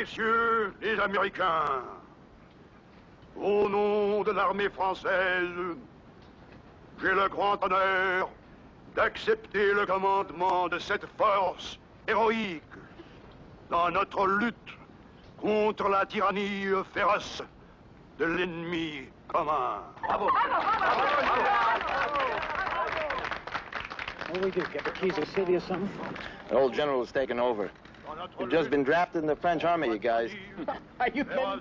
Messieurs les Américains, au nom de l'armée française, j'ai le grand honneur d'accepter le commandement de cette force héroïque dans notre lutte contre la tyrannie féroce de l'ennemi commun. Bravo! What do we do? Get the keys of the city or something? The old general has taken over. You've just been drafted in the French army, you guys. Are you kidding?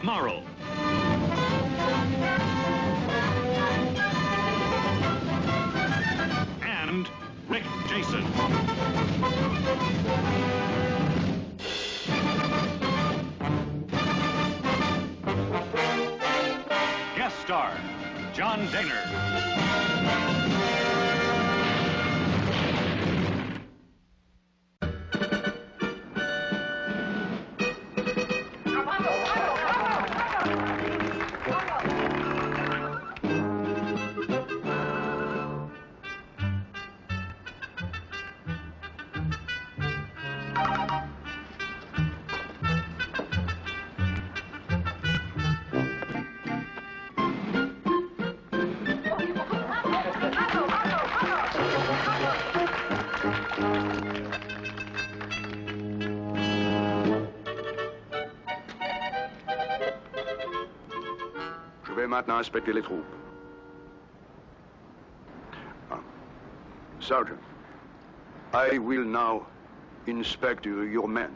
Morrow. And Rick Jason. Guest star, John Dehner. Je vais maintenant inspecter les troupes. Sergeant, I will now inspect your men.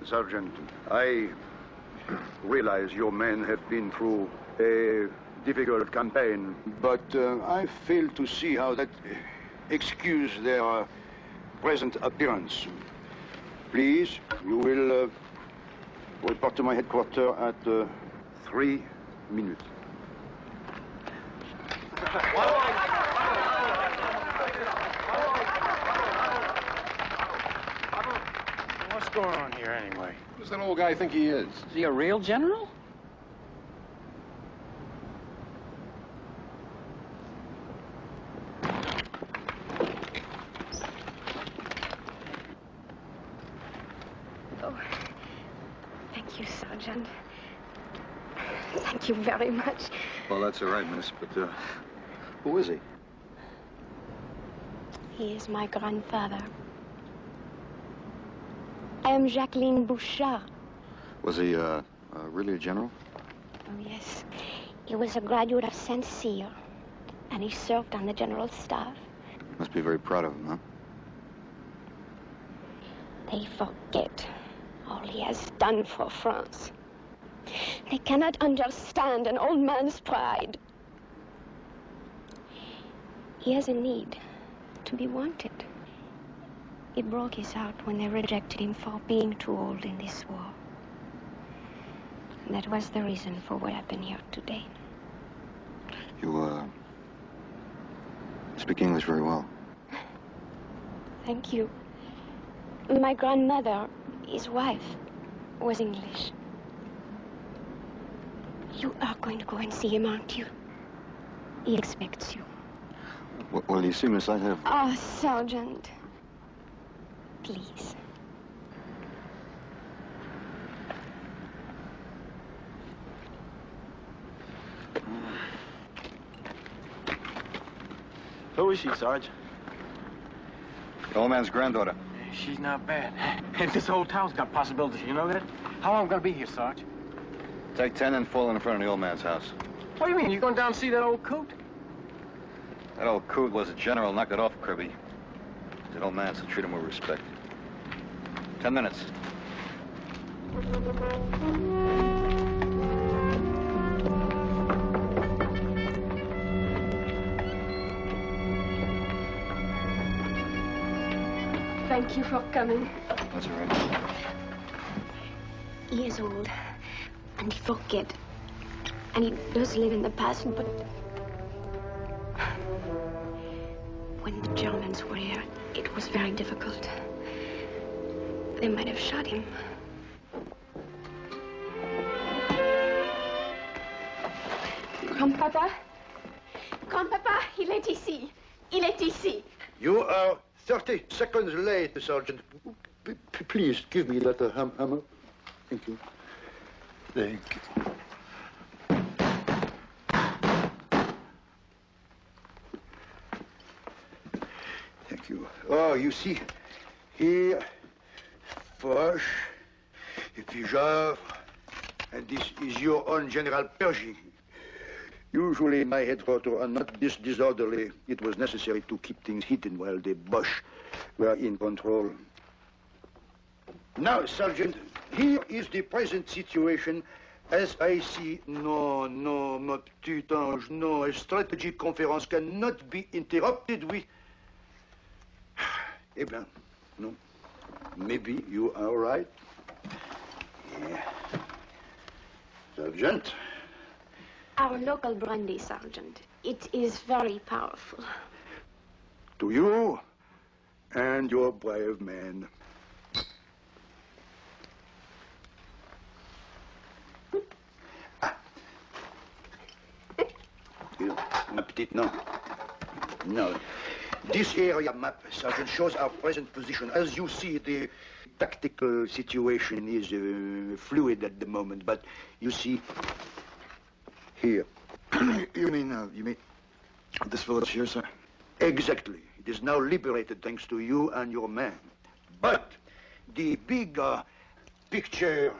Sergeant, I realize your men have been through a difficult campaign, but I fail to see how that excuses their present appearance. Please, you will report to my headquarters at 3 minutes. What's going on here anyway? Who does that old guy think he is? Is he a real general? Oh, thank you, Sergeant. Thank you very much. Well, that's all right, miss, but, who is he? He is my grandfather. I am Jacqueline Bouchard. Was he, really a general? Oh, yes. He was a graduate of St. Cyr, and he served on the general staff. Must be very proud of him, huh? They forget all he has done for France. They cannot understand an old man's pride. He has a need to be wanted. It broke his heart when they rejected him for being too old in this war. And that was the reason for what happened here today. You, speak English very well. Thank you. My grandmother, his wife, was English. You are going to go and see him, aren't you? He expects you. Well, you see, miss, I have... Oh, Sergeant. Please. Who is she, Sarge? The old man's granddaughter. She's not bad. And this whole town's got possibilities, you know that? How long gonna be here, Sarge? Take 10 and fall in front of the old man's house. What do you mean? You going down and see that old coot? That old coot was a general. Knock it off, Kirby. That old man, so treat him with respect. 10 minutes. Thank you for coming. That's all right. He is old, and he forget. And he does live in the past, but when the Germans were here, it was very difficult. They might have shot him. Grand-papa? Grand-papa, il est ici. Il est ici. You are 30 seconds late, Sergeant. Please give me that hammer. Thank you. Thank you. Thank you. Oh, you see, here, Foch, Pijard, and this is your own General Pershing. Usually my headquarters are not this disorderly. It was necessary to keep things hidden while the Boche were in control. Now, Sergeant, here is the present situation as I see. No, ma petite ange, no. A strategic conference cannot be interrupted with... Eh bien, no. Maybe you are right. Yeah. Sergeant? Our local brandy, Sergeant. It is very powerful. To you and your brave men. Ma petite, no. No. This area map, Sergeant, shows our present position. As you see, the tactical situation is fluid at the moment, but you see, here. You mean this village here, sir? Exactly. It is now liberated thanks to you and your men. But the big picture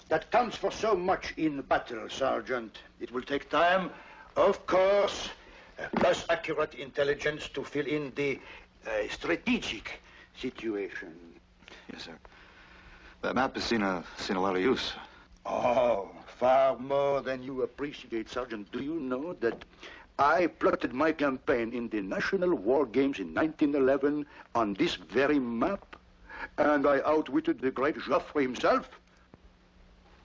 that counts for so much in battle, Sergeant, it will take time, of course, plus accurate intelligence to fill in the strategic situation. Yes, sir. That map has seen a lot of use. Oh, far more than you appreciate, Sergeant. Do you know that I plotted my campaign in the National War Games in 1911 on this very map? And I outwitted the great Joffre himself.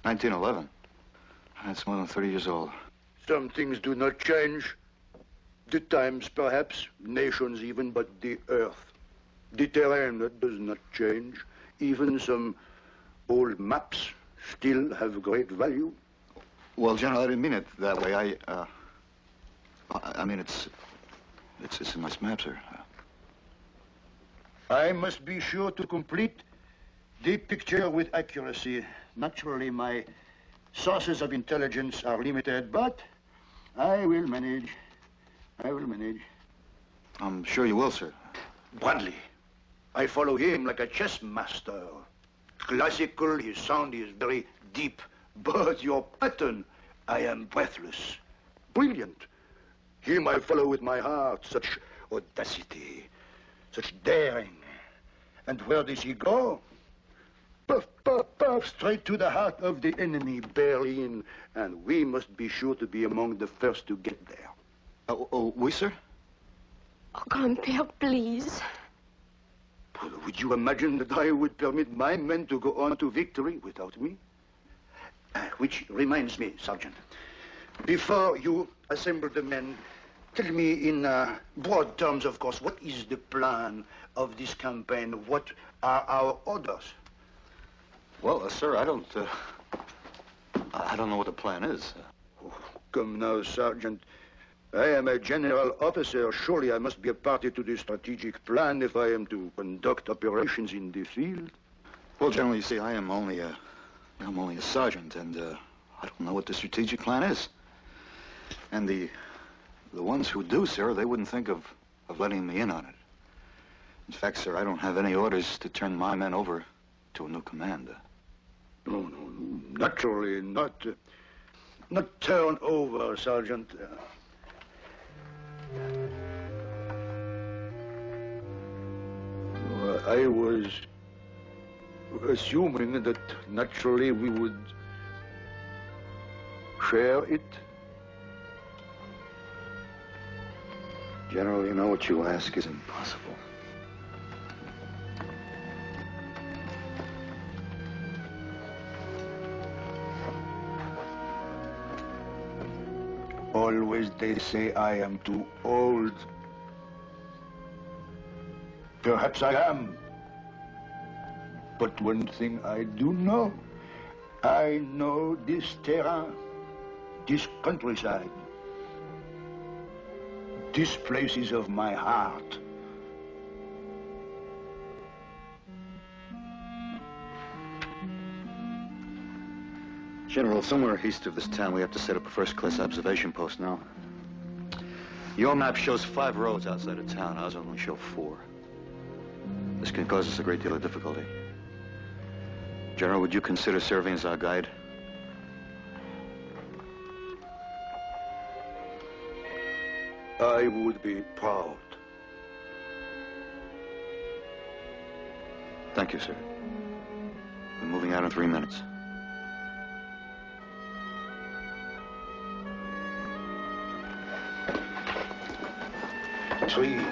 1911? That's more than 30 years old. Some things do not change. The times, perhaps, nations even, but the earth. The terrain, that does not change. Even some old maps still have great value. Well, General, I didn't mean it that way. I mean, it's a nice map, sir. I must be sure to complete the picture with accuracy. Naturally, my sources of intelligence are limited, but I will manage. I will manage. I'm sure you will, sir. Bradley. I follow him like a chess master. Classical, his sound is very deep. But your pattern, I am breathless. Brilliant. Him I follow with my heart. Such audacity, such daring. And where does he go? Puff, puff, puff, straight to the heart of the enemy, Berlin. And we must be sure to be among the first to get there. We, sir? Oh, Grand-père, please. Would you imagine that I would permit my men to go on to victory without me? Which reminds me, Sergeant, before you assemble the men, tell me in broad terms, of course, what is the plan of this campaign? What are our orders? Well, sir, I don't know what the plan is. Oh, come now, Sergeant. I am a general officer. Surely I must be a party to the strategic plan if I am to conduct operations in the field. Well, General, you see, I'm only a sergeant, and I don't know what the strategic plan is. And the ones who do, sir, they wouldn't think of of letting me in on it. In fact, sir, I don't have any orders to turn my men over to a new commander. No, naturally not. Not turn over, Sergeant. I was assuming that naturally we would share it. General, you know what you ask is impossible. Always they say I am too old. Perhaps I am. But one thing I do know. I know this terrain, this countryside. This place is of my heart. General, somewhere east of this town, we have to set up a first-class observation post now. Your map shows 5 roads outside of town. Ours only show 4. This can cause us a great deal of difficulty. General, would you consider serving as our guide? I would be proud. Thank you, sir. We're moving out in 3 minutes. Soyez.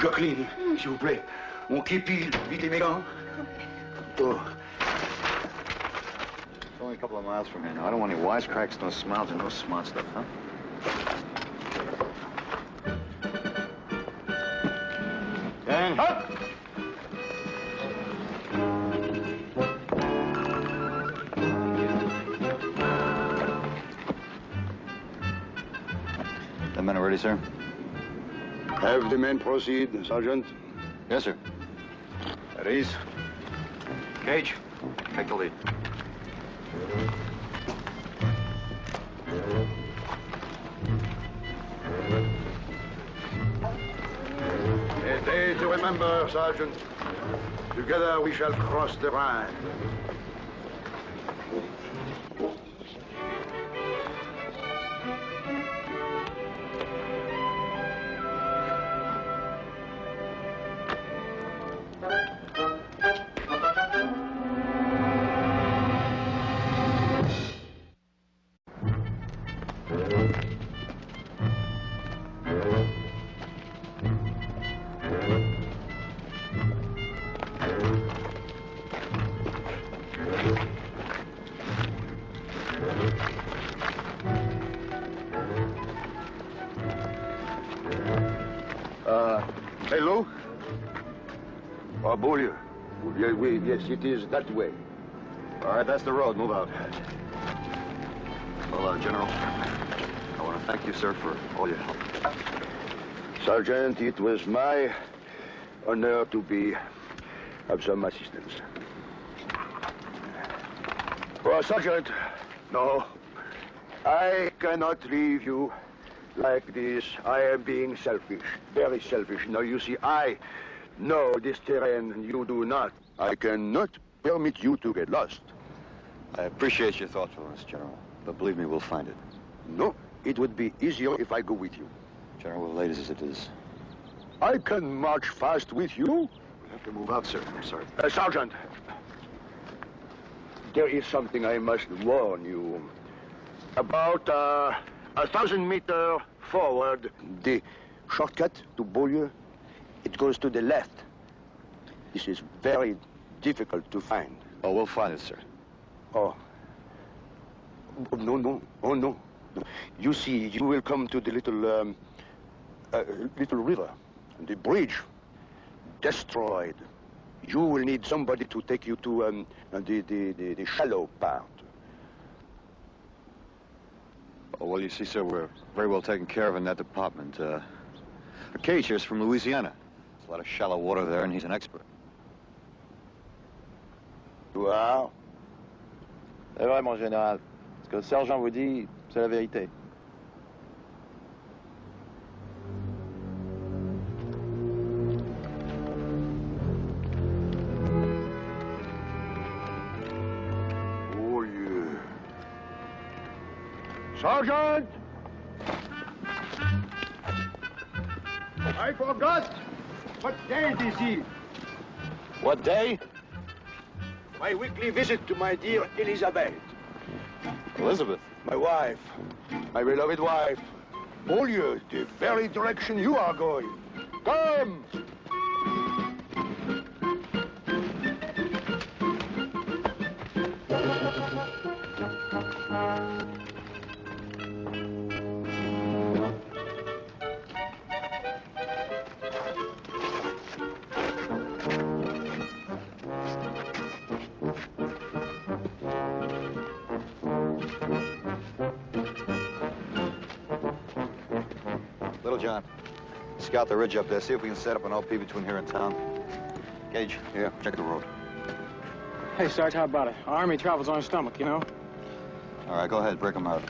Jacqueline, s'il vous plaît. Mon képi, vite mes gants. Oh. It's only a couple of miles from here now. I don't want any wisecracks, no smiles, and no smart stuff, huh? Gang, up! The men are ready, sir? Have the men proceed, Sergeant. Yes, sir. At ease. Gage, take the lead. A day to remember, Sergeant. Together we shall cross the Rhine. Hello? Oh, Beaulieu. Yes, it is that way. All right, that's the road. Move out. Well, General, I want to thank you, sir, for all your help. Sergeant, it was my honor to be of some assistance. Oh, Sergeant, no. I cannot leave you like this. I am being selfish, very selfish. Now, you see, I know this terrain, you do not. I cannot permit you to get lost. I appreciate your thoughtfulness, General, but believe me, we'll find it. No, it would be easier if I go with you. General, late as it is. I can march fast with you. We'll have to move out, sir. I'm sorry. Sergeant, there is something I must warn you. About 1,000 meters forward, the shortcut to Beaulieu, it goes to the left. This is very difficult to find. Oh, we'll find it, sir. Oh. No. Oh, no. You see, you will come to the little river. The bridge, destroyed. You will need somebody to take you to the shallow part. Oh, well, you see, sir, we're very well taken care of in that department. Cage here's from Louisiana. There's a lot of shallow water there, and he's an expert. Wow. C'est vrai, mon général. Ce que le sergent vous dit, c'est la vérité. Sergeant! I forgot. What day is it? What day? My weekly visit to my dear Elizabeth. Elizabeth. My wife. My beloved wife. Beaulieu, the very direction you are going. Come! Little John, scout the ridge up there. See if we can set up an OP between here and town. Gage, Yeah. check the road. Hey, Sarge, how about it? Our army travels on its stomach, you know? All right, go ahead. Break them out.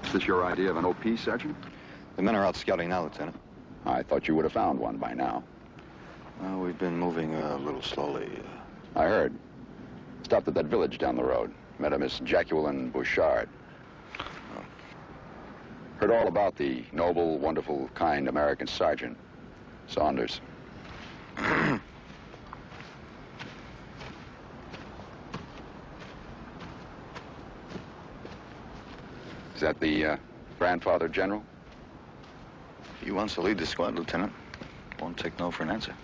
Is this your idea of an OP, Sergeant? The men are out scouting now, Lieutenant. I thought you would have found one by now. Well, we've been moving a little slowly. I heard. Stopped at that village down the road. Met a Miss Jacqueline Bouchard. Heard all about the noble, wonderful, kind American Sergeant Saunders. Is that the grandfather general? He wants to lead the squad, Lieutenant. Won't take no for an answer.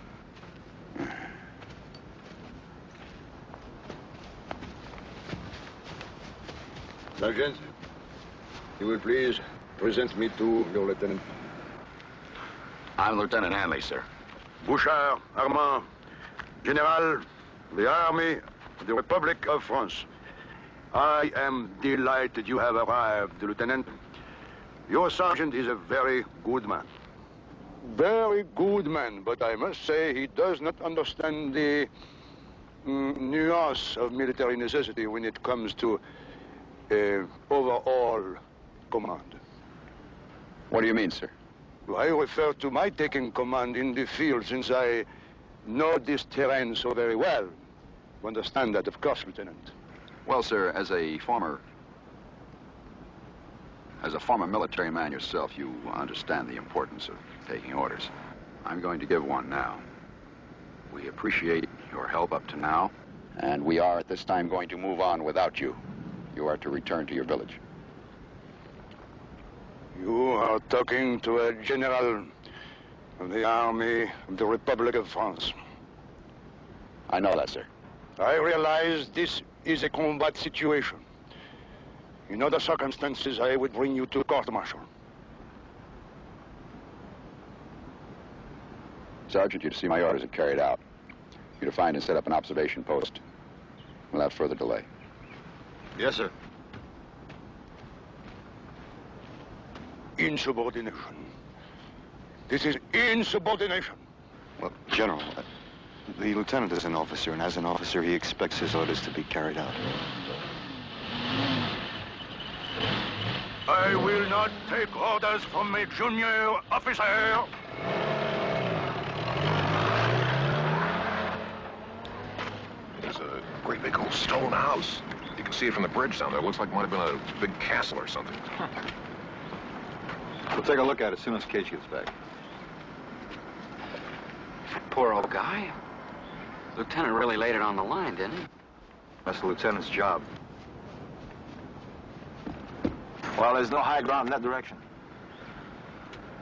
Sergeant, you will please present me to your lieutenant. I'm Lieutenant Hanley, sir. Bouchard, Armand, General, the Army of the Republic of France. I am delighted you have arrived, Lieutenant. Your sergeant is a very good man. Very good man, but I must say he does not understand the nuance of military necessity when it comes to overall command. What do you mean, sir? I refer to my taking command in the field, since I know this terrain so very well. You understand that, of course, Lieutenant. Well, sir, as a former military man yourself, you understand the importance of taking orders. I'm going to give one now. We appreciate your help up to now, and we are at this time going to move on without you. You are to return to your village. You are talking to a general of the Army of the Republic of France. I know that, sir. I realize this is a combat situation. In other circumstances, I would bring you to court-martial. Sergeant, you to see my orders are carried out. You to find and set up an observation post without further delay. Yes, sir. Insubordination. This is insubordination. Well, General, the lieutenant is an officer, and as an officer, he expects his orders to be carried out. I will not take orders from a junior officer. There's a great big old stone house. You can see it from the bridge down there. It looks like it might have been a big castle or something. We'll take a look at it as soon as Cage gets back. Poor old guy. Lieutenant really laid it on the line, didn't he? That's the lieutenant's job. Well, there's no high ground in that direction.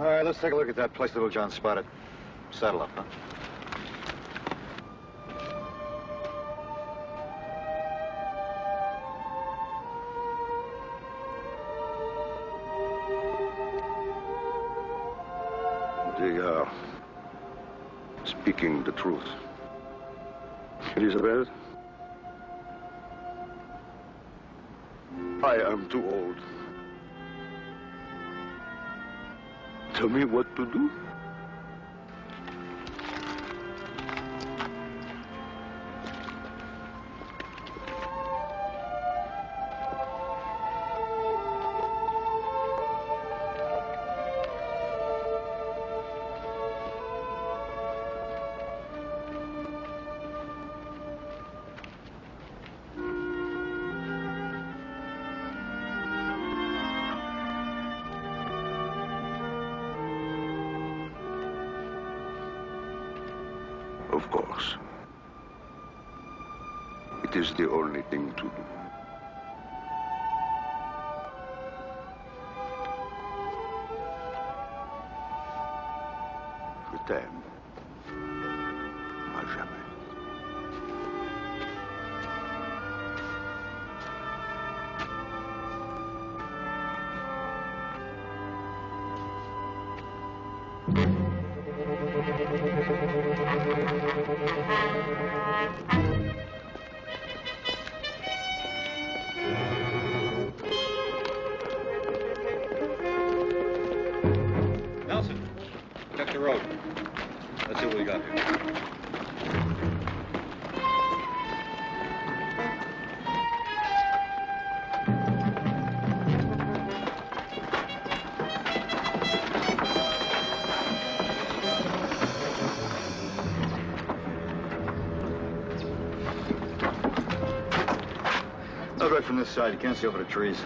All right, let's take a look at that place Little John spotted. Saddle up, huh? They are speaking the truth. Elizabeth, I am too old. Tell me what to do. Of course. It is the only thing to do. Je t'aime. À jamais. Nelson, check the road. Let's see what we got here. Look right from this side. You can't see over the trees.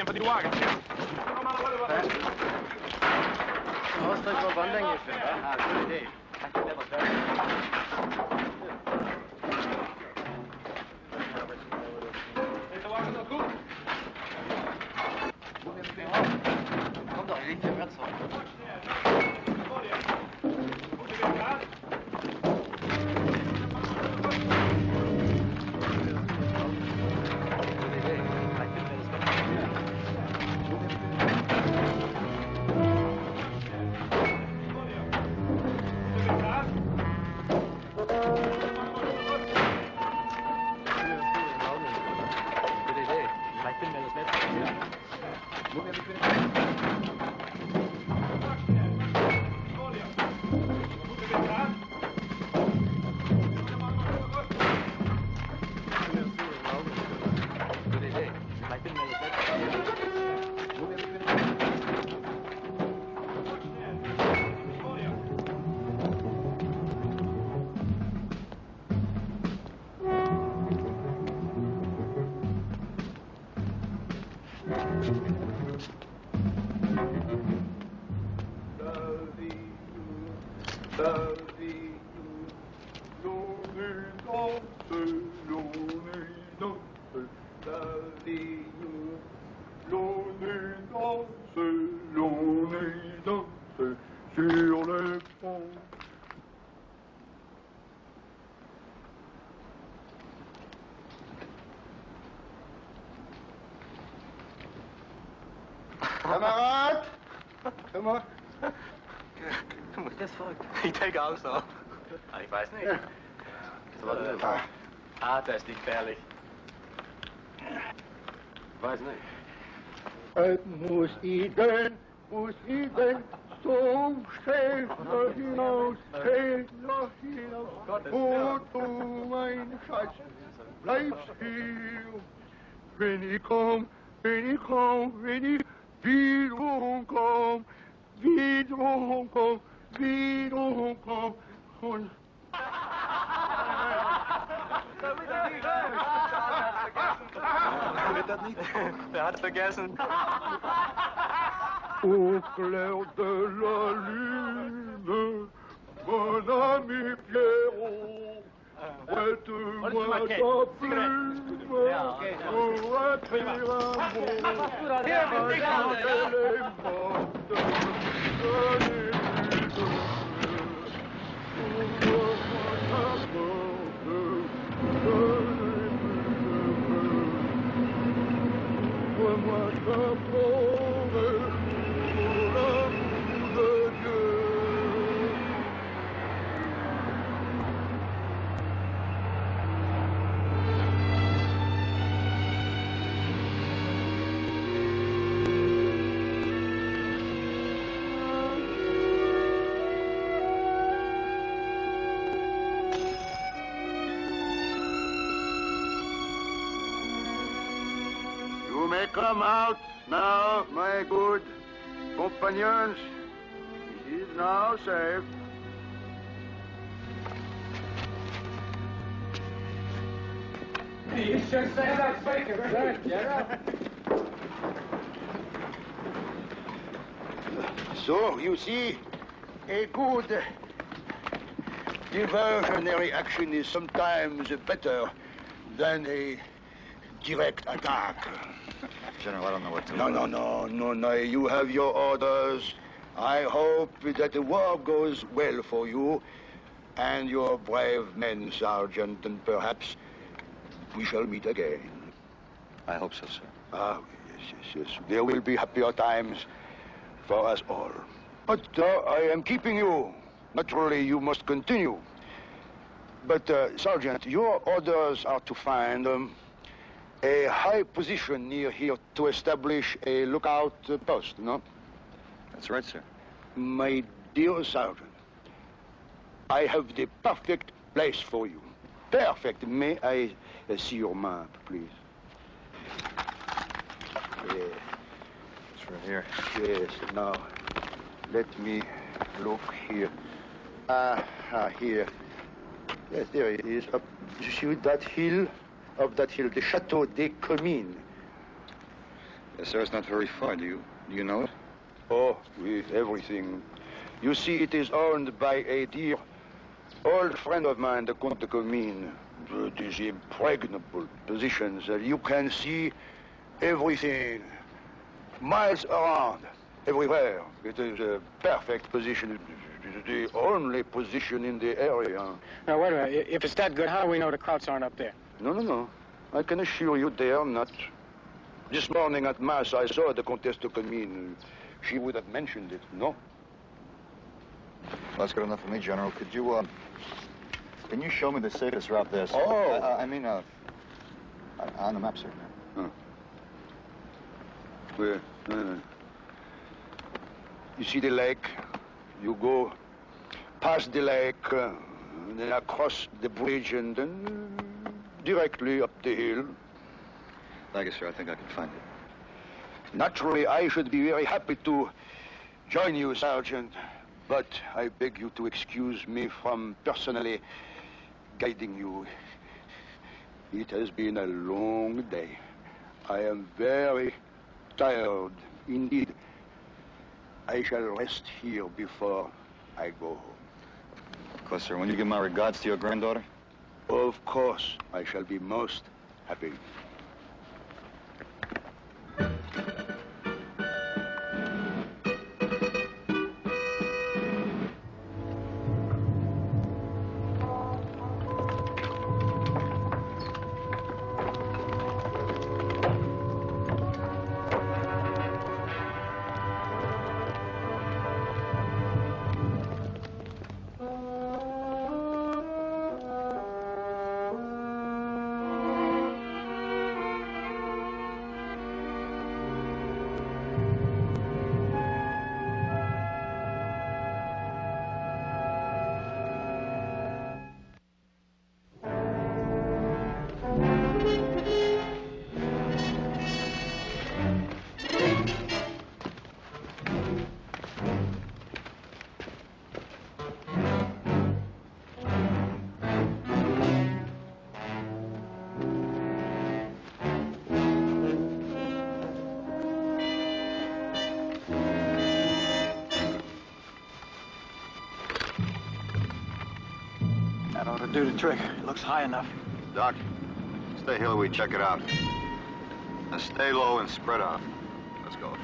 For die wagens, ja. Wat is dat wel van denk je, hè? Goed idee. Is de wagen nog goed? Kom dan, richt je met zo. Kamerad! Kom maar. Das ist verrückt. Ich denke auch so. Ich weiß nicht. Das ist nicht gefährlich. Ich weiß nicht. Het moest iedereen, Achtung, Schäfer hinaus, Schäfer hinaus. Oh, du mein Schatz, bleibst hier. Wenn ich komm, wenn ich komm, wenn ich wiederum komm, wiederum komm, wiederum komm. Und Wer hat's vergessen? au clair de la lune, mon ami Pierrot, prête-moi ta plume pour écrire un mot. Elle est morte, je n'ai plus de feu. Ouvre-moi ta porte, je n'ai plus de feu. Ouvre-moi ta porte. You may come out now, my good companions. It is now safe. You should say that bacon. So, you see, a good diversionary action is sometimes better than a direct attack. General, I don't know what to do. No. You have your orders. I hope that the war goes well for you and your brave men, Sergeant, and perhaps we shall meet again. I hope so, sir. Ah, yes. There will be happier times for us all. But I am keeping you. Naturally, you must continue. But, Sergeant, your orders are to find a high position near here to establish a lookout post, no? That's right, sir. My dear Sergeant, I have the perfect place for you. Perfect. May I see your map, please? Yes. It's right here. Yes, now, let me look here. Here. Yes, there it is. Up, you see that hill? Up that hill, the Chateau des Comines. Yes, sir, it's not very far. Do you know it? Oh, with everything. You see, it is owned by a dear old friend of mine, the Comte de Comines. These impregnable positions that you can see everything, miles around, everywhere. It is a perfect position. It is the only position in the area. Now, wait a minute. If it's that good, how do we know the Krauts aren't up there? No. I can assure you they are not. This morning at Mass, I saw the Comtesse de Comines. She would have mentioned it, no? Well, that's good enough for me, General. Could you, can you show me the safest route there, sir? Oh. I mean, on the map, sir. Where? You see the lake? You go past the lake, then across the bridge, and then directly up the hill. Thank you, sir. I think I can find it. Naturally, I should be very happy to join you, Sergeant, but I beg you to excuse me from personally guiding you. It has been a long day. I am very tired indeed. I shall rest here before I go home. Of course, sir. When you give my regards to your granddaughter? Of course, I shall be most happy. Should do the trick. It looks high enough. Doc, stay here while we check it out. Now stay low and spread out. Let's go.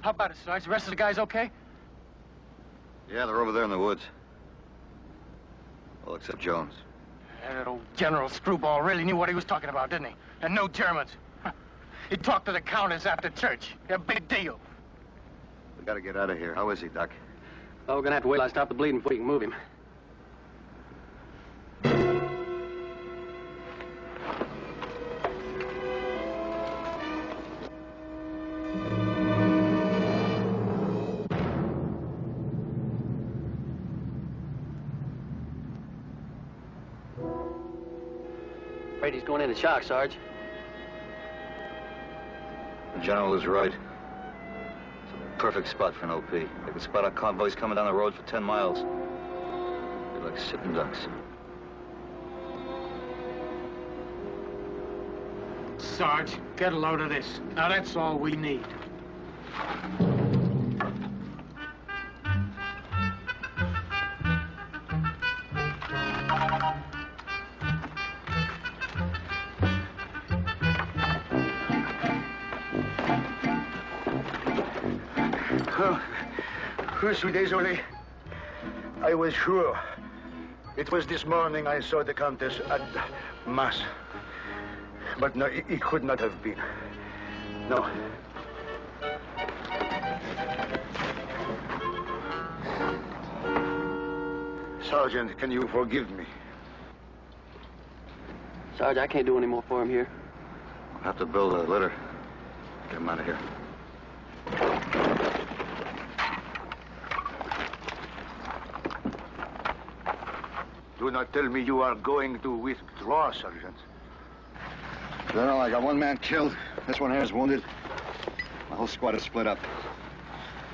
How about it, Sarge? The rest of the guys okay? Yeah, they're over there in the woods. Well, except Jones. That old General Screwball really knew what he was talking about, didn't he? And no Germans. He talked to the Countess after church. A big deal. We gotta get out of here. How is he, Doc? Well, we're gonna have to wait till I stop the bleeding before you can move him. Afraid he's going into shock, Sarge. The General is right. It's a perfect spot for an OP. They could spot our convoys coming down the road for 10 miles. They're like sitting ducks. Sarge, get a load of this. Now, that's all we need. Je suis désolé. I was sure. It was this morning I saw the Countess at Mass. But no, it could not have been. No. Sergeant, can you forgive me? Sarge, I can't do any more for him here. We'll have to build a litter. Get him out of here. Do not tell me you are going to withdraw, Sergeant. General, I got one man killed. This one here is wounded. My whole squad is split up.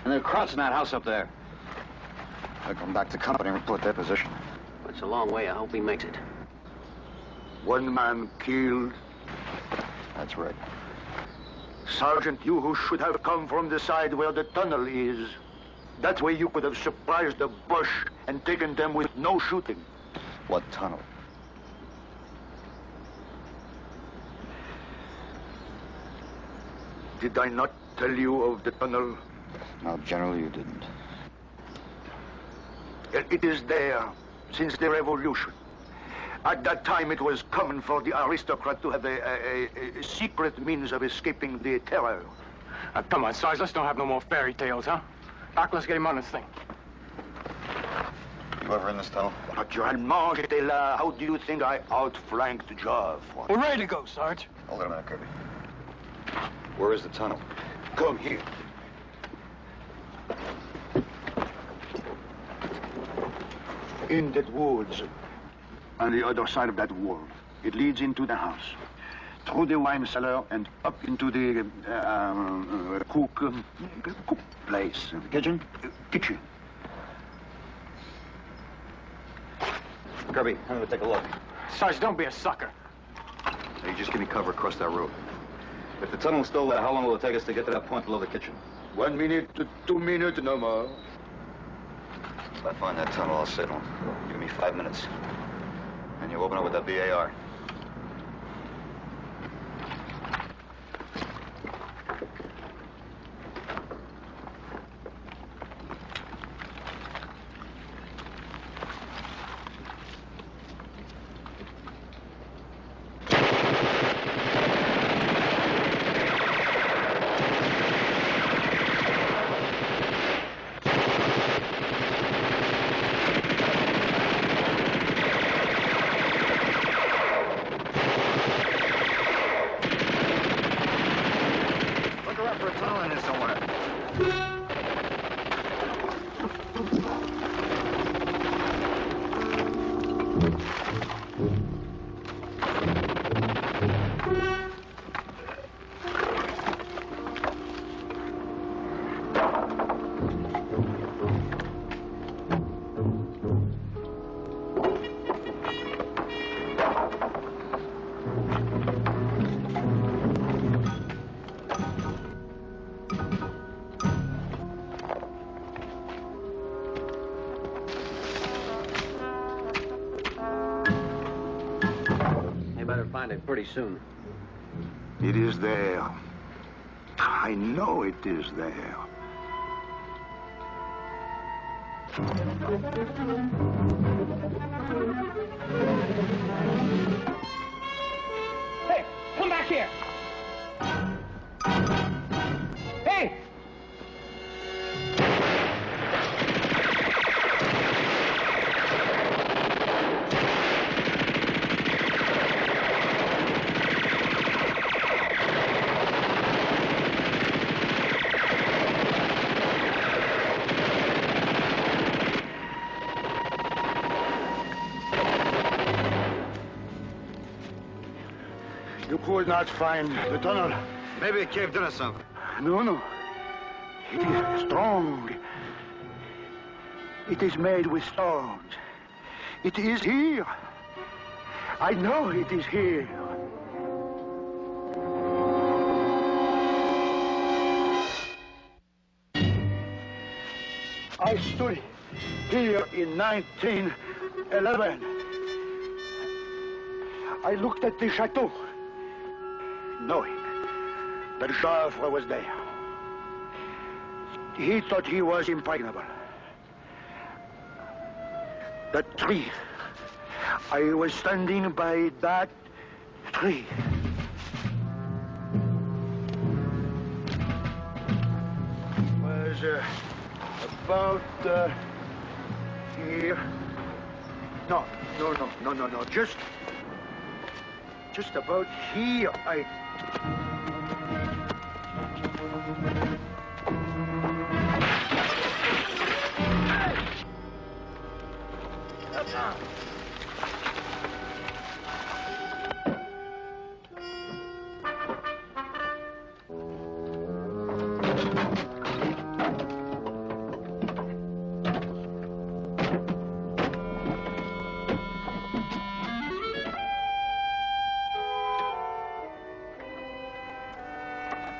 And there are Krauts in that house up there. They'll come back to company and report their position. It's a long way. I hope he makes it. One man killed. That's right. Sergeant, you who should have come from the side where the tunnel is. That way you could have surprised the bush and taken them with no shooting. What tunnel? Did I not tell you of the tunnel? No, General, you didn't. It is there since the revolution. At that time, it was common for the aristocrat to have a secret means of escaping the terror. Come on, Sarge, let's don't have no more fairy tales, huh? Doc, let's get him on this thing. You ever in this tunnel? Naturellement, j'étais là. How do you think I outflanked Joff? We're ready to go, Sarge. Hold it a minute, Kirby. Where is the tunnel? Come here. In that woods, on the other side of that wall. It leads into the house, through the wine cellar and up into the cook place. The kitchen? Kitchen. Kirby, I'm going to take a look. Sarge, don't be a sucker. Hey, just give me cover across that road. If the tunnel's still there, how long will it take us to get to that point below the kitchen? 1 minute to 2 minutes, no more. If I find that tunnel, I'll signal. Give me 5 minutes. And you open it with that BAR. find it pretty soon. It is there. I know it is there. Hey, come back here! Hey! You could not find the tunnel. Maybe it caved in or something. No. It is strong. It is made with stones. It is here. I know it is here. I stood here in 1911. I looked at the chateau, knowing that Joffre was there. He thought he was impregnable. That tree. I was standing by that tree. Was about here. No. Just about here.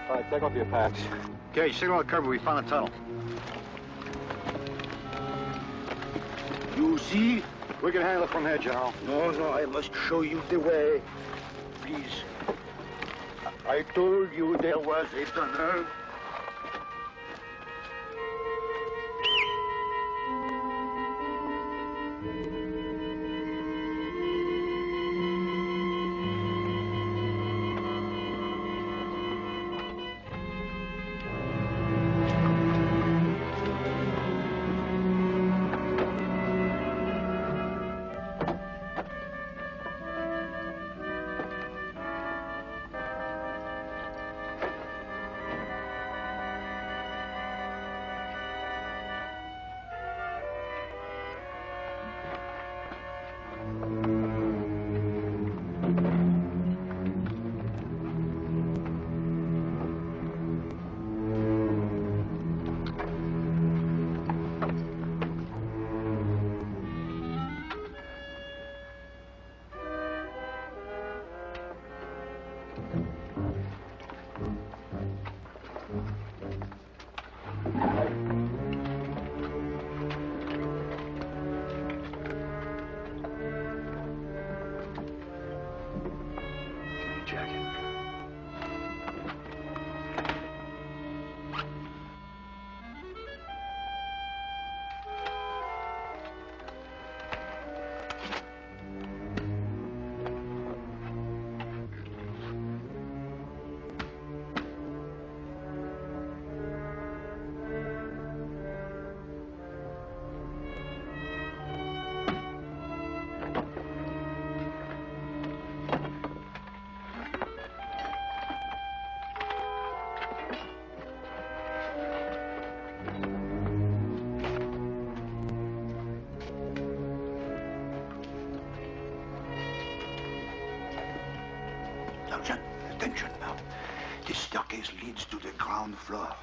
All right, take off your packs. Okay, signal the curve. We found a tunnel. You see? We can handle it from here, General. No, I must show you the way. Please. I told you there was a tunnel. Attention now. This staircase leads to the ground floor.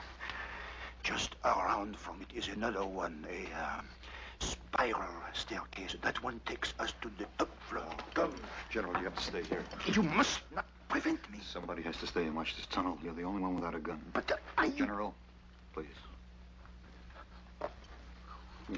Just around from it is another one, a spiral staircase. That one takes us to the top floor. Come. General, you have to stay here. You must not prevent me. Somebody has to stay and watch this tunnel. You're the only one without a gun. But I... General, please. Yeah.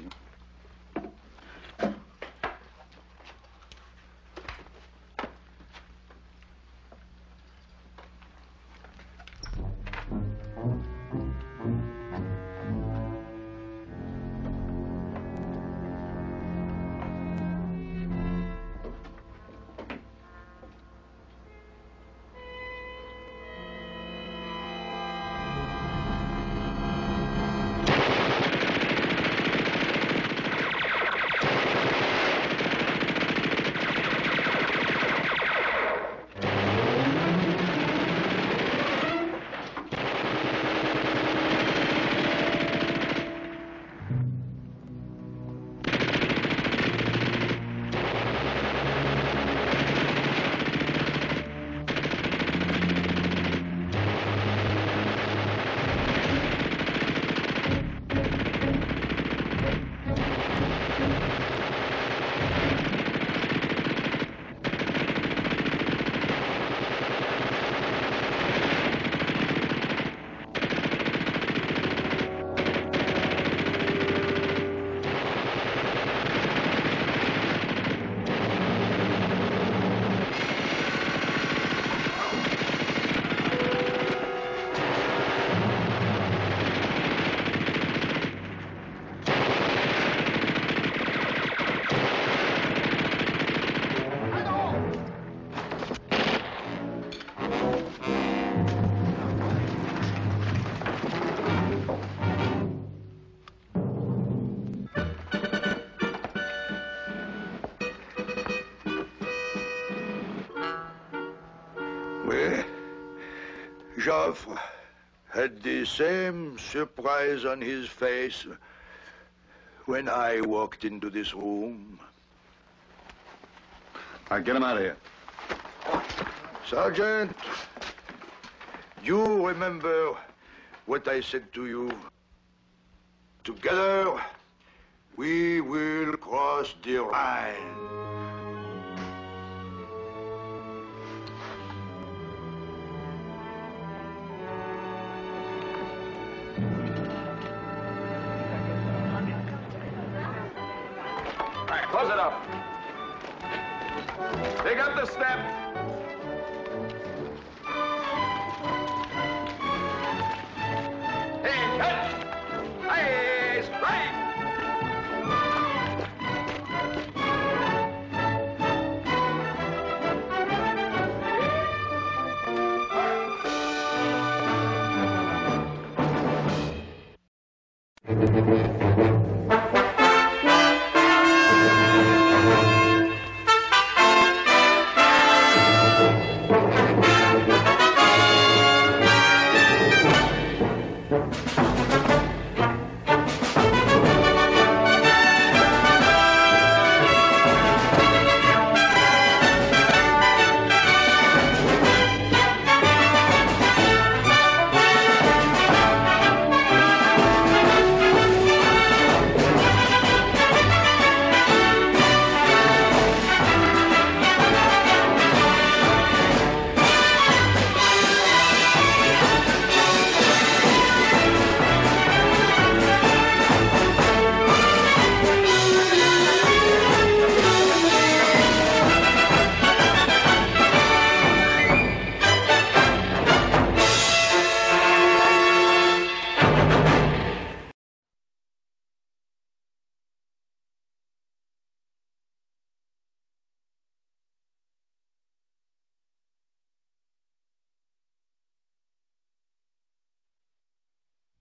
Joffre had the same surprise on his face when I walked into this room. All right, get him out of here. Sergeant, you remember what I said to you? Together, we will cross the Rhine. All right, close it up. Pick up the step. Hey, cut! Hey, straight! Thank you.